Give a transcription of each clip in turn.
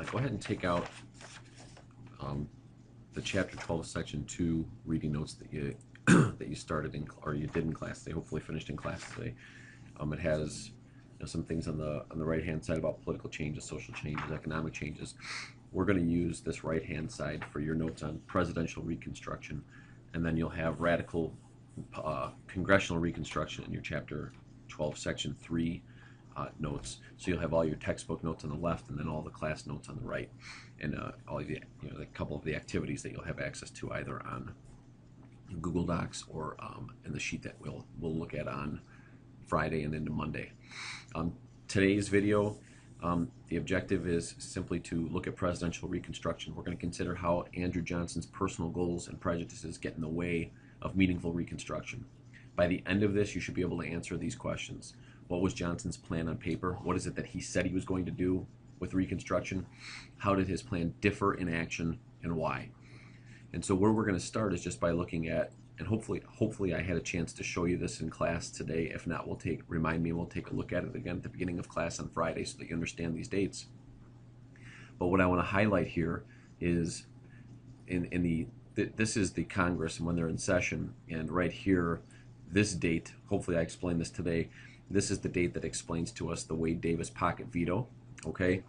go ahead and take out the chapter 12, section 2 reading notes that you that you started in or you did in class today. Hopefully finished in class today. It has some things on the right hand side about political changes, social changes, economic changes. We're going to use this right hand side for your notes on presidential reconstruction, and then you'll have radical congressional reconstruction in your chapter 12, section 3 notes. So you'll have all your textbook notes on the left, and then all the class notes on the right, and all the a couple of the activities that you'll have access to either on Google Docs or in the sheet that we'll look at on Friday and into Monday. Today's video, the objective is simply to look at presidential reconstruction. We're going to consider how Andrew Johnson's personal goals and prejudices get in the way of meaningful reconstruction. By the end of this, you should be able to answer these questions. What was Johnson's plan on paper? What is it that he said he was going to do with Reconstruction? How did his plan differ in action, and why? And so where we're going to start is just by looking at, and hopefully I had a chance to show you this in class today. If not, remind me and we'll take a look at it again at the beginning of class on Friday so that you understand these dates. But what I want to highlight here is this is the Congress and when they're in session, and right here, this date, hopefully I explained this today, this is the date that explains to us the Wade Davis pocket veto, okay?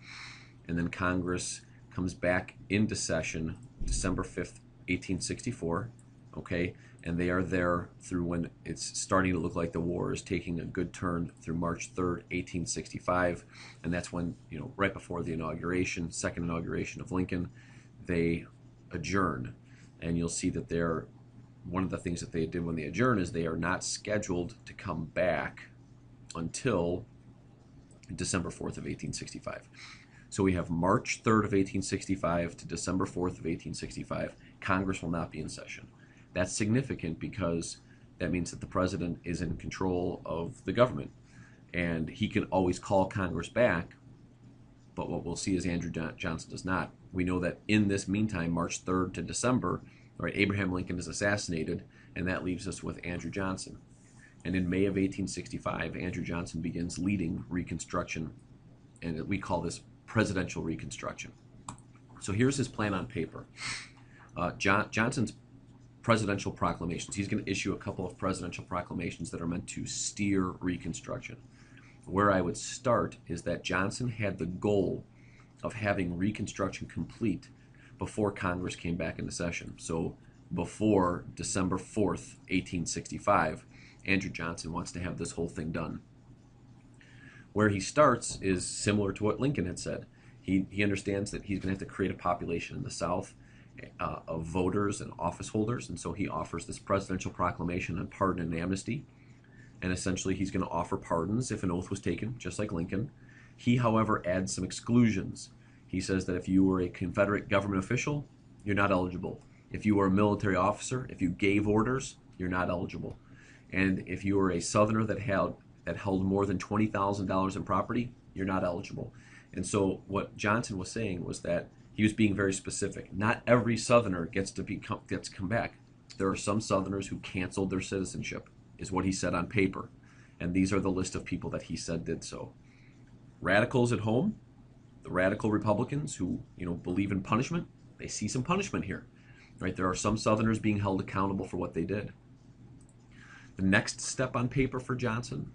And then Congress comes back into session December 5th, 1864, okay? And they are there through when it's starting to look like the war is taking a good turn through March 3rd, 1865. And that's when, right before the inauguration, second inauguration of Lincoln, they adjourn. And you'll see that one of the things that they did when they adjourn is they are not scheduled to come back until December 4th of 1865. So we have March 3rd of 1865 to December 4th of 1865. Congress will not be in session. That's significant because that means that the president is in control of the government, and he can always call Congress back, but what we'll see is Andrew Johnson does not. We know that in this meantime, March 3rd to December, right, Abraham Lincoln is assassinated, and that leaves us with Andrew Johnson. And in May of 1865, Andrew Johnson begins leading Reconstruction, and we call this presidential Reconstruction. So here's his plan on paper. Johnson's presidential proclamations. He's going to issue a couple of presidential proclamations that are meant to steer Reconstruction. Where I would start is that Johnson had the goal of having Reconstruction complete before Congress came back into session. So before December 4th, 1865, Andrew Johnson wants to have this whole thing done. Where he starts is similar to what Lincoln had said. He understands that he's going to have to create a population in the South of voters and office holders, and so he offers this presidential proclamation on pardon and amnesty. And essentially he's going to offer pardons if an oath was taken, just like Lincoln. He, however, adds some exclusions. He says that if you were a Confederate government official, you're not eligible. If you were a military officer, if you gave orders, you're not eligible. And if you were a Southerner that held more than $20,000 in property, you're not eligible. And so what Johnson was saying was that he was being very specific. Not every Southerner gets to come back. There are some Southerners who canceled their citizenship, is what he said on paper. And these are the list of people that he said did so. Radicals at home, the radical Republicans who believe in punishment, they see some punishment here. Right? There are some Southerners being held accountable for what they did. The next step on paper for Johnson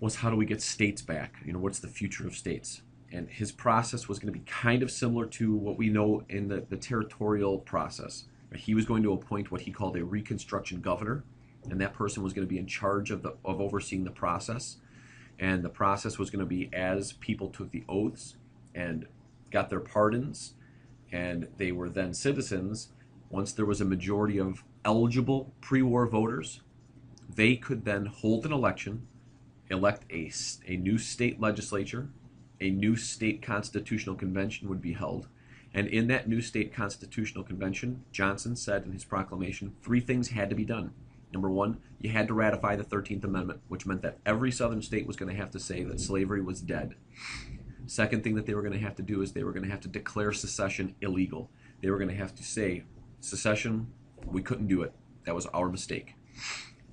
was, how do we get states back? What's the future of states? And his process was going to be kind of similar to what we know in the territorial process. He was going to appoint what he called a Reconstruction governor, and that person was going to be in charge of overseeing the process. And the process was going to be as people took the oaths and got their pardons, and they were then citizens. Once there was a majority of eligible pre-war voters, they could then hold an election, elect a new state legislature, a new state constitutional convention would be held, and in that new state constitutional convention, Johnson said in his proclamation, 3 things had to be done. Number 1, you had to ratify the 13th Amendment, which meant that every southern state was going to have to say that slavery was dead. Second thing that they were going to have to do is they were going to have to declare secession illegal. They were going to have to say, secession, we couldn't do it. That was our mistake.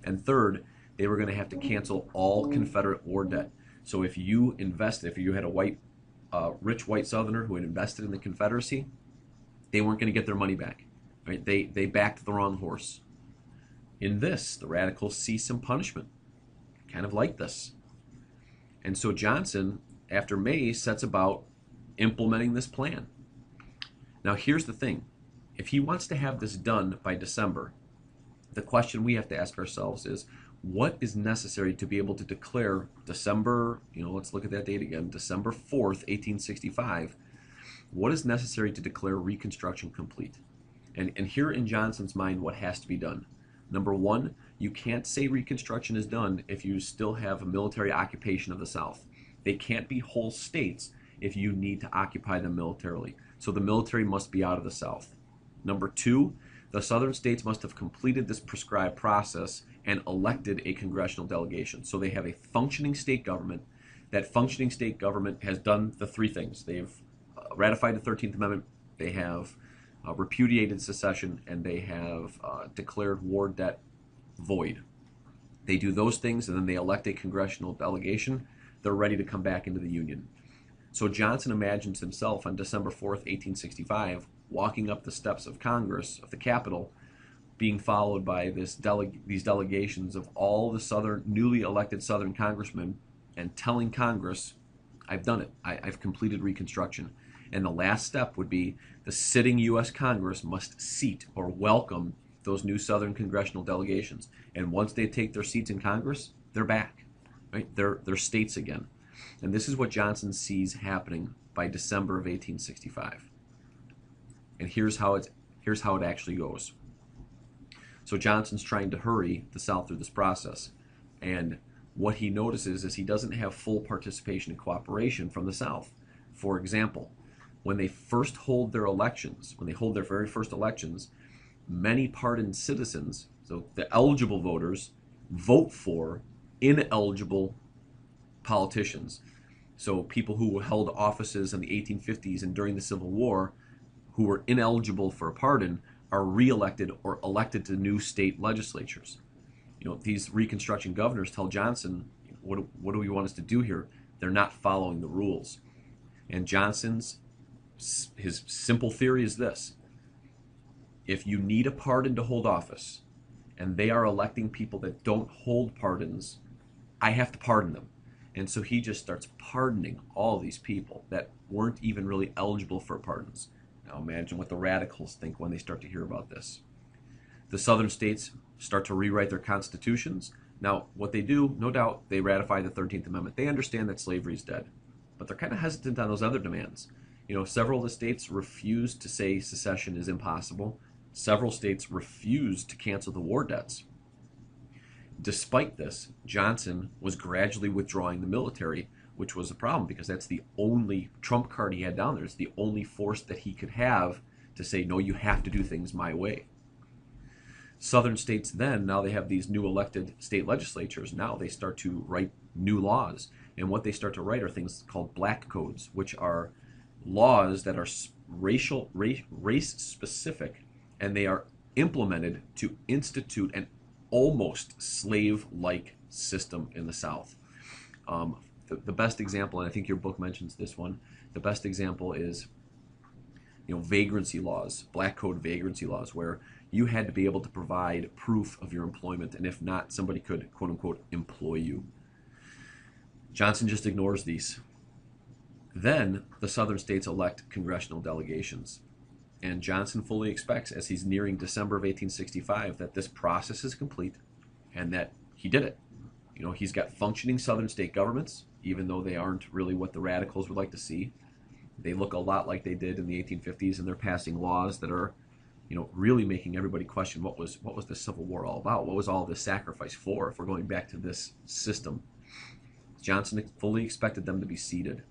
And third, they were going to have to cancel all Confederate war debt. So if you had a white rich white Southerner who had invested in the Confederacy, they weren't going to get their money back. Right? They backed the wrong horse. In this, the radicals see some punishment, kind of like this. And so Johnson, after May, sets about implementing this plan. Now, here's the thing. If he wants to have this done by December, the question we have to ask ourselves is, what is necessary to be able to declare December, let's look at that date again, December 4th, 1865, what is necessary to declare Reconstruction complete? And here in Johnson's mind, what has to be done? Number one, you can't say Reconstruction is done if you still have a military occupation of the South. They can't be whole states if you need to occupy them militarily. So the military must be out of the South. Number two, the Southern states must have completed this prescribed process and elected a congressional delegation. So they have a functioning state government. That functioning state government has done the three things. They've ratified the 13th Amendment, they have repudiated secession, and they have declared war debt void. They do those things, and then they elect a congressional delegation. They're ready to come back into the Union. So Johnson imagines himself on December 4th, 1865, walking up the steps of Congress, of the Capitol, being followed by these delegations of all the newly elected Southern congressmen, and telling Congress, I've done it. I've completed Reconstruction. And the last step would be the sitting U.S. Congress must seat or welcome those new Southern congressional delegations. And once they take their seats in Congress, they're back. Right? They're states again. And this is what Johnson sees happening by December of 1865. And here's how it actually goes. So Johnson's trying to hurry the South through this process. And what he notices is he doesn't have full participation and cooperation from the South. For example, when they first hold their elections, when they hold their very first elections, many pardoned citizens, so the eligible voters, vote for ineligible politicians. So people who held offices in the 1850s and during the Civil War who were ineligible for a pardon are reelected or elected to new state legislatures. These Reconstruction governors tell Johnson, what do we want us to do here? They're not following the rules. And his simple theory is this: if you need a pardon to hold office, and they are electing people that don't hold pardons, I have to pardon them. And so he just starts pardoning all these people that weren't even really eligible for pardons. Now imagine what the radicals think when they start to hear about this. The Southern states start to rewrite their constitutions. Now, what they do, no doubt, they ratify the 13th Amendment. They understand that slavery is dead, but they're kind of hesitant on those other demands. Several of the states refuse to say secession is impossible. Several states refuse to cancel the war debts. Despite this, Johnson was gradually withdrawing the military, which was a problem because that's the only trump card he had down there. It's the only force that he could have to say, no, you have to do things my way. Southern states then, now they have these new elected state legislatures, now they start to write new laws. And what they start to write are things called black codes, which are laws that are race specific, and they are implemented to institute an almost slave-like system in the South. The best example, and I think your book mentions this one, the best example is vagrancy laws, black code vagrancy laws, where you had to be able to provide proof of your employment, and if not, somebody could, quote unquote, employ you. Johnson just ignores these. Then the Southern states elect congressional delegations. And Johnson fully expects, as he's nearing December of 1865, that this process is complete and that he did it. He's got functioning Southern state governments, even though they aren't really what the radicals would like to see. They look a lot like they did in the 1850s, and they're passing laws that are, really making everybody question what was the Civil War all about? What was all this sacrifice for if we're going back to this system? Johnson fully expected them to be seated.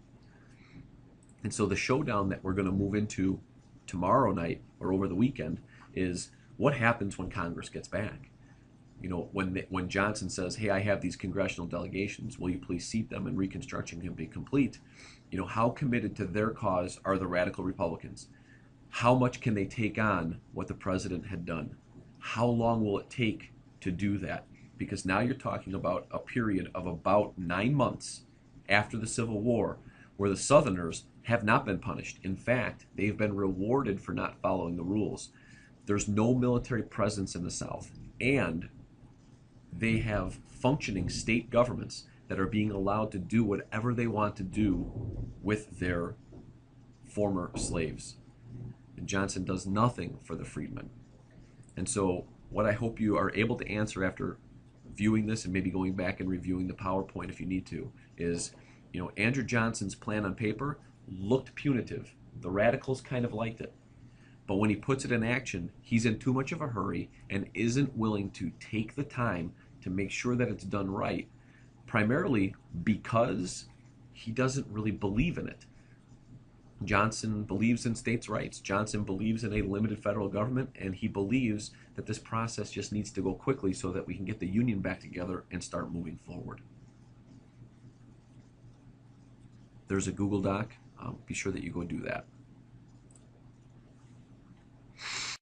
And so the showdown that we're going to move into tomorrow night or over the weekend is what happens when Congress gets back. When Johnson says, hey, I have these congressional delegations, will you please seat them and Reconstruction can be complete? How committed to their cause are the radical Republicans? How much can they take on what the president had done? How long will it take to do that? Because now you're talking about a period of about 9 months after the Civil War where the Southerners have not been punished. In fact, they've been rewarded for not following the rules. There's no military presence in the South, and they have functioning state governments that are being allowed to do whatever they want to do with their former slaves. And Johnson does nothing for the freedmen. And so what I hope you are able to answer after viewing this and maybe going back and reviewing the PowerPoint if you need to is, Andrew Johnson's plan on paper looked punitive. The radicals kind of liked it. But when he puts it in action, he's in too much of a hurry and isn't willing to take the time to make sure that it's done right, primarily because he doesn't really believe in it. Johnson believes in states' rights. Johnson believes in a limited federal government, and he believes that this process just needs to go quickly so that we can get the Union back together and start moving forward. There's a Google Doc. Be sure that you go do that.